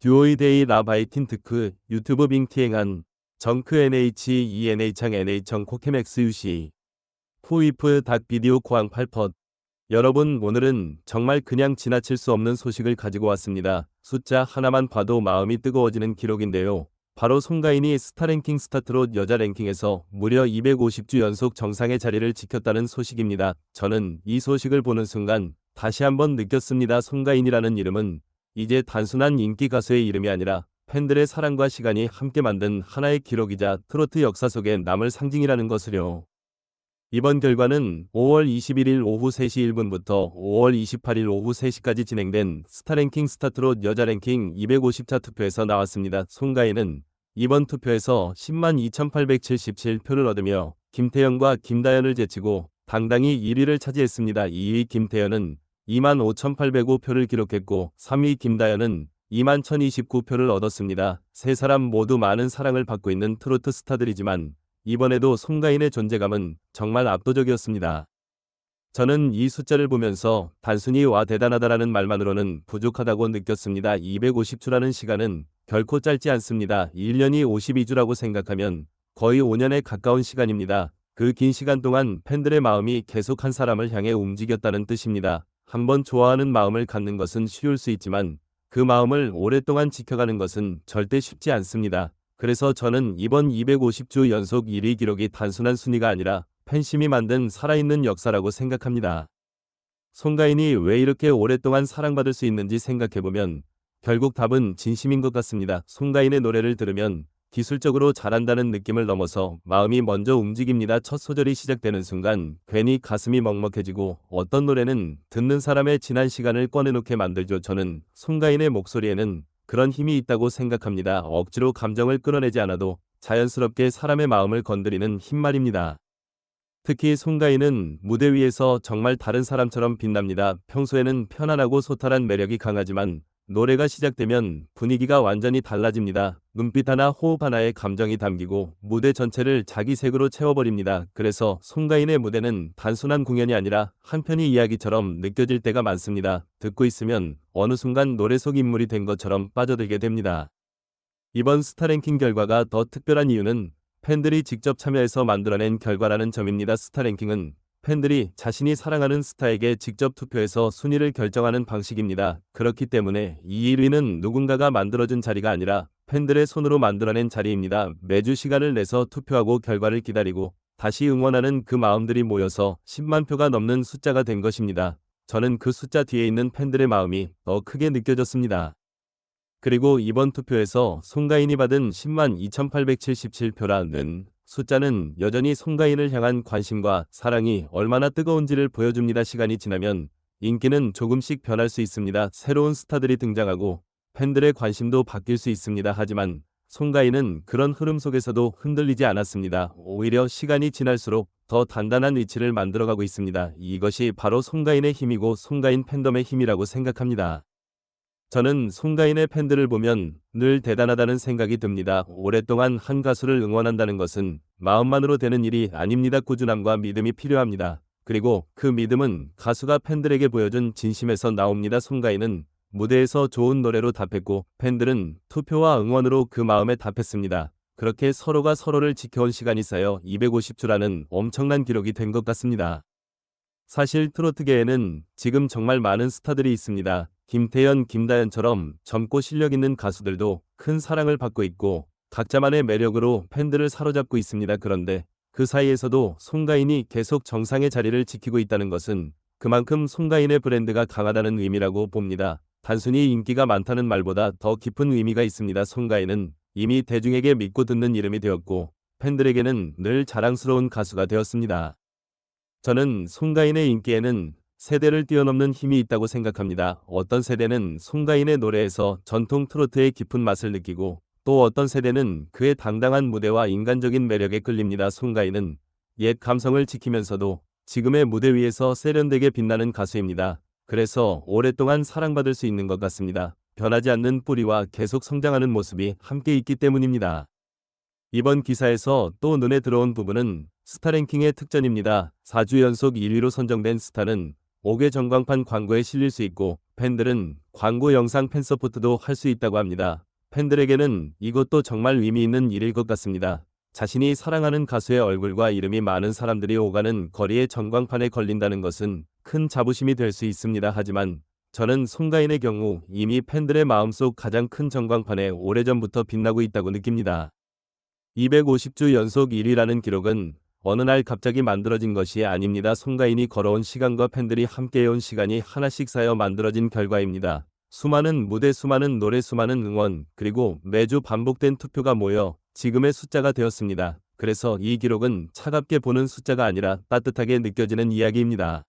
듀오이데이 라바이틴 드크 유튜브 빙티행한 정크 NH ENH창 NH청 코케맥스 유시 후이프 닭 비디오 코앙 팔펫. 여러분, 오늘은 정말 그냥 지나칠 수 없는 소식을 가지고 왔습니다. 숫자 하나만 봐도 마음이 뜨거워지는 기록인데요. 바로 송가인이 스타랭킹 스타트롯 여자 랭킹에서 무려 250주 연속 정상의 자리를 지켰다는 소식입니다. 저는 이 소식을 보는 순간 다시 한번 느꼈습니다. 송가인이라는 이름은 이제 단순한 인기 가수의 이름이 아니라 팬들의 사랑과 시간이 함께 만든 하나의 기록이자 트로트 역사 속에 남을 상징이라는 것을요. 이번 결과는 5월 21일 오후 3시 1분부터 5월 28일 오후 3시까지 진행된 스타랭킹 스타트롯 여자 랭킹 250차 투표에서 나왔습니다. 송가인은 이번 투표에서 10만 2,877표를 얻으며 김태연과 김다연을 제치고 당당히 1위를 차지했습니다. 2위 김태연은 2만 5,805표를 기록했고 3위 김다연은 2만 1,029표를 얻었습니다. 세 사람 모두 많은 사랑을 받고 있는 트로트 스타들이지만 이번에도 송가인의 존재감은 정말 압도적이었습니다. 저는 이 숫자를 보면서 단순히 와 대단하다라는 말만으로는 부족하다고 느꼈습니다. 250주라는 시간은 결코 짧지 않습니다. 1년이 52주라고 생각하면 거의 5년에 가까운 시간입니다. 그 긴 시간 동안 팬들의 마음이 계속 한 사람을 향해 움직였다는 뜻입니다. 한번 좋아하는 마음을 갖는 것은 쉬울 수 있지만 그 마음을 오랫동안 지켜가는 것은 절대 쉽지 않습니다. 그래서 저는 이번 250주 연속 1위 기록이 단순한 순위가 아니라 팬심이 만든 살아있는 역사라고 생각합니다. 송가인이 왜 이렇게 오랫동안 사랑받을 수 있는지 생각해보면 결국 답은 진심인 것 같습니다. 송가인의 노래를 들으면 기술적으로 잘한다는 느낌을 넘어서 마음이 먼저 움직입니다. 첫 소절이 시작되는 순간 괜히 가슴이 먹먹해지고 어떤 노래는 듣는 사람의 지난 시간을 꺼내놓게 만들죠. 저는 송가인의 목소리에는 그런 힘이 있다고 생각합니다. 억지로 감정을 끌어내지 않아도 자연스럽게 사람의 마음을 건드리는 힘 말입니다. 특히 송가인은 무대 위에서 정말 다른 사람처럼 빛납니다. 평소에는 편안하고 소탈한 매력이 강하지만 노래가 시작되면 분위기가 완전히 달라집니다. 눈빛 하나 호흡 하나에 감정이 담기고 무대 전체를 자기 색으로 채워버립니다. 그래서 송가인의 무대는 단순한 공연이 아니라 한편의 이야기처럼 느껴질 때가 많습니다. 듣고 있으면 어느 순간 노래 속 인물이 된 것처럼 빠져들게 됩니다. 이번 스타랭킹 결과가 더 특별한 이유는 팬들이 직접 참여해서 만들어낸 결과라는 점입니다. 스타랭킹은 팬들이 자신이 사랑하는 스타에게 직접 투표해서 순위를 결정하는 방식입니다. 그렇기 때문에 이 1위는 누군가가 만들어준 자리가 아니라 팬들의 손으로 만들어낸 자리입니다. 매주 시간을 내서 투표하고 결과를 기다리고 다시 응원하는 그 마음들이 모여서 10만 표가 넘는 숫자가 된 것입니다. 저는 그 숫자 뒤에 있는 팬들의 마음이 더 크게 느껴졌습니다. 그리고 이번 투표에서 송가인이 받은 10만 2,877표라는 숫자는 여전히 송가인을 향한 관심과 사랑이 얼마나 뜨거운지를 보여줍니다. 시간이 지나면 인기는 조금씩 변할 수 있습니다. 새로운 스타들이 등장하고 팬들의 관심도 바뀔 수 있습니다. 하지만 송가인은 그런 흐름 속에서도 흔들리지 않았습니다. 오히려 시간이 지날수록 더 단단한 위치를 만들어가고 있습니다. 이것이 바로 송가인의 힘이고 송가인 팬덤의 힘이라고 생각합니다. 저는 송가인의 팬들을 보면 늘 대단하다는 생각이 듭니다. 오랫동안 한 가수를 응원한다는 것은 마음만으로 되는 일이 아닙니다. 꾸준함과 믿음이 필요합니다. 그리고 그 믿음은 가수가 팬들에게 보여준 진심에서 나옵니다. 송가인은 무대에서 좋은 노래로 답했고 팬들은 투표와 응원으로 그 마음에 답했습니다. 그렇게 서로가 서로를 지켜온 시간이 쌓여 250주라는 엄청난 기록이 된 것 같습니다. 사실 트로트계에는 지금 정말 많은 스타들이 있습니다. 김태연, 김다연처럼 젊고 실력 있는 가수들도 큰 사랑을 받고 있고 각자만의 매력으로 팬들을 사로잡고 있습니다. 그런데 그 사이에서도 송가인이 계속 정상의 자리를 지키고 있다는 것은 그만큼 송가인의 브랜드가 강하다는 의미라고 봅니다. 단순히 인기가 많다는 말보다 더 깊은 의미가 있습니다. 송가인은 이미 대중에게 믿고 듣는 이름이 되었고 팬들에게는 늘 자랑스러운 가수가 되었습니다. 저는 송가인의 인기에는 세대를 뛰어넘는 힘이 있다고 생각합니다. 어떤 세대는 송가인의 노래에서 전통 트로트의 깊은 맛을 느끼고 또 어떤 세대는 그의 당당한 무대와 인간적인 매력에 끌립니다. 송가인은 옛 감성을 지키면서도 지금의 무대 위에서 세련되게 빛나는 가수입니다. 그래서 오랫동안 사랑받을 수 있는 것 같습니다. 변하지 않는 뿌리와 계속 성장하는 모습이 함께 있기 때문입니다. 이번 기사에서 또 눈에 들어온 부분은 스타랭킹의 특전입니다. 4주 연속 1위로 선정된 스타는 5개 전광판 광고에 실릴 수 있고 팬들은 광고 영상 팬 서포트도 할 수 있다고 합니다. 팬들에게는 이것도 정말 의미 있는 일일 것 같습니다. 자신이 사랑하는 가수의 얼굴과 이름이 많은 사람들이 오가는 거리의 전광판에 걸린다는 것은 큰 자부심이 될 수 있습니다. 하지만 저는 송가인의 경우 이미 팬들의 마음속 가장 큰 전광판에 오래전부터 빛나고 있다고 느낍니다. 250주 연속 1위라는 기록은 어느 날 갑자기 만들어진 것이 아닙니다. 송가인이 걸어온 시간과 팬들이 함께해온 시간이 하나씩 쌓여 만들어진 결과입니다. 수많은 무대, 수많은 노래, 수많은 응원, 그리고 매주 반복된 투표가 모여 지금의 숫자가 되었습니다. 그래서 이 기록은 차갑게 보는 숫자가 아니라 따뜻하게 느껴지는 이야기입니다.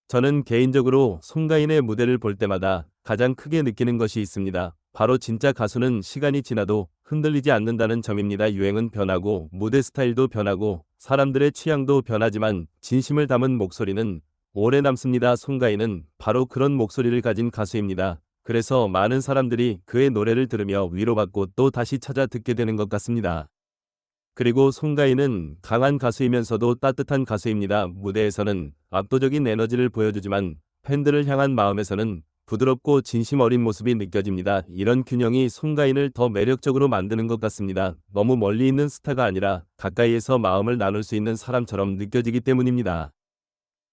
저는 개인적으로 송가인의 무대를 볼 때마다 가장 크게 느끼는 것이 있습니다. 바로 진짜 가수는 시간이 지나도 흔들리지 않는다는 점입니다. 유행은 변하고 무대 스타일도 변하고 사람들의 취향도 변하지만 진심을 담은 목소리는 오래 남습니다. 송가인은 바로 그런 목소리를 가진 가수입니다. 그래서 많은 사람들이 그의 노래를 들으며 위로받고 또 다시 찾아 듣게 되는 것 같습니다. 그리고 송가인은 강한 가수이면서도 따뜻한 가수입니다. 무대에서는 압도적인 에너지를 보여주지만 팬들을 향한 마음에서는 부드럽고 진심 어린 모습이 느껴집니다. 이런 균형이 송가인을 더 매력적으로 만드는 것 같습니다. 너무 멀리 있는 스타가 아니라 가까이에서 마음을 나눌 수 있는 사람처럼 느껴지기 때문입니다.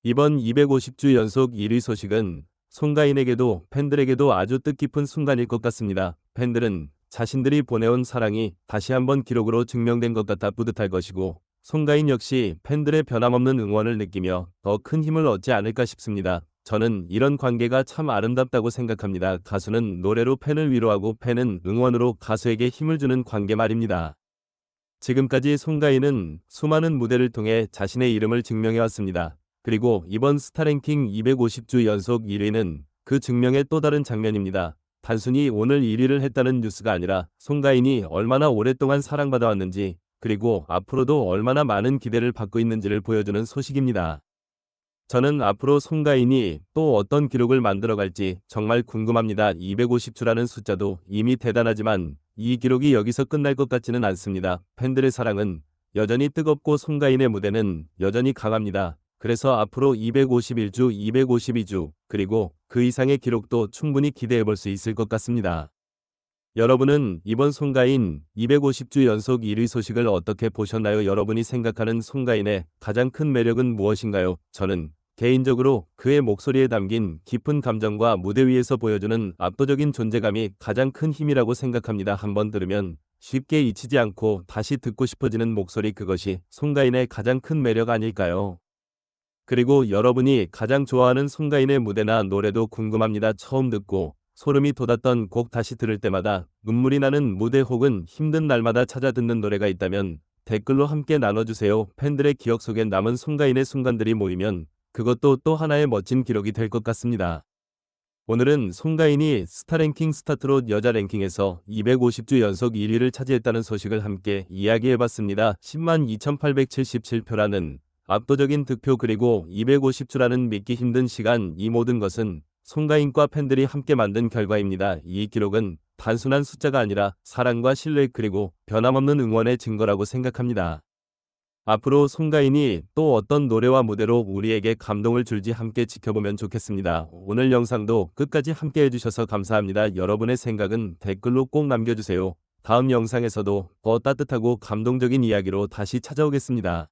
이번 250주 연속 1위 소식은 송가인에게도 팬들에게도 아주 뜻깊은 순간일 것 같습니다. 팬들은 자신들이 보내온 사랑이 다시 한번 기록으로 증명된 것 같아 뿌듯할 것이고 송가인 역시 팬들의 변함없는 응원을 느끼며 더 큰 힘을 얻지 않을까 싶습니다. 저는 이런 관계가 참 아름답다고 생각합니다. 가수는 노래로 팬을 위로하고 팬은 응원으로 가수에게 힘을 주는 관계 말입니다. 지금까지 송가인은 수많은 무대를 통해 자신의 이름을 증명해왔습니다. 그리고 이번 스타랭킹 250주 연속 1위는 그 증명의 또 다른 장면입니다. 단순히 오늘 1위를 했다는 뉴스가 아니라 송가인이 얼마나 오랫동안 사랑받아왔는지 그리고 앞으로도 얼마나 많은 기대를 받고 있는지를 보여주는 소식입니다. 저는 앞으로 송가인이 또 어떤 기록을 만들어갈지 정말 궁금합니다. 250주라는 숫자도 이미 대단하지만 이 기록이 여기서 끝날 것 같지는 않습니다. 팬들의 사랑은 여전히 뜨겁고 송가인의 무대는 여전히 강합니다. 그래서 앞으로 251주, 252주, 그리고 그 이상의 기록도 충분히 기대해 볼 수 있을 것 같습니다. 여러분은 이번 송가인 250주 연속 1위 소식을 어떻게 보셨나요? 여러분이 생각하는 송가인의 가장 큰 매력은 무엇인가요? 저는 개인적으로 그의 목소리에 담긴 깊은 감정과 무대 위에서 보여주는 압도적인 존재감이 가장 큰 힘이라고 생각합니다. 한번 들으면 쉽게 잊히지 않고 다시 듣고 싶어지는 목소리, 그것이 송가인의 가장 큰 매력 아닐까요? 그리고 여러분이 가장 좋아하는 송가인의 무대나 노래도 궁금합니다. 처음 듣고 소름이 돋았던 곡, 다시 들을 때마다 눈물이 나는 무대 혹은 힘든 날마다 찾아 듣는 노래가 있다면 댓글로 함께 나눠주세요. 팬들의 기억 속에 남은 송가인의 순간들이 모이면 그것도 또 하나의 멋진 기록이 될 것 같습니다. 오늘은 송가인이 스타랭킹 스타트롯 여자 랭킹에서 250주 연속 1위를 차지했다는 소식을 함께 이야기해봤습니다. 102,877표라는 압도적인 득표, 그리고 250주라는 믿기 힘든 시간, 이 모든 것은 송가인과 팬들이 함께 만든 결과입니다. 이 기록은 단순한 숫자가 아니라 사랑과 신뢰 그리고 변함없는 응원의 증거라고 생각합니다. 앞으로 송가인이 또 어떤 노래와 무대로 우리에게 감동을 줄지 함께 지켜보면 좋겠습니다. 오늘 영상도 끝까지 함께 해주셔서 감사합니다. 여러분의 생각은 댓글로 꼭 남겨주세요. 다음 영상에서도 더 따뜻하고 감동적인 이야기로 다시 찾아오겠습니다.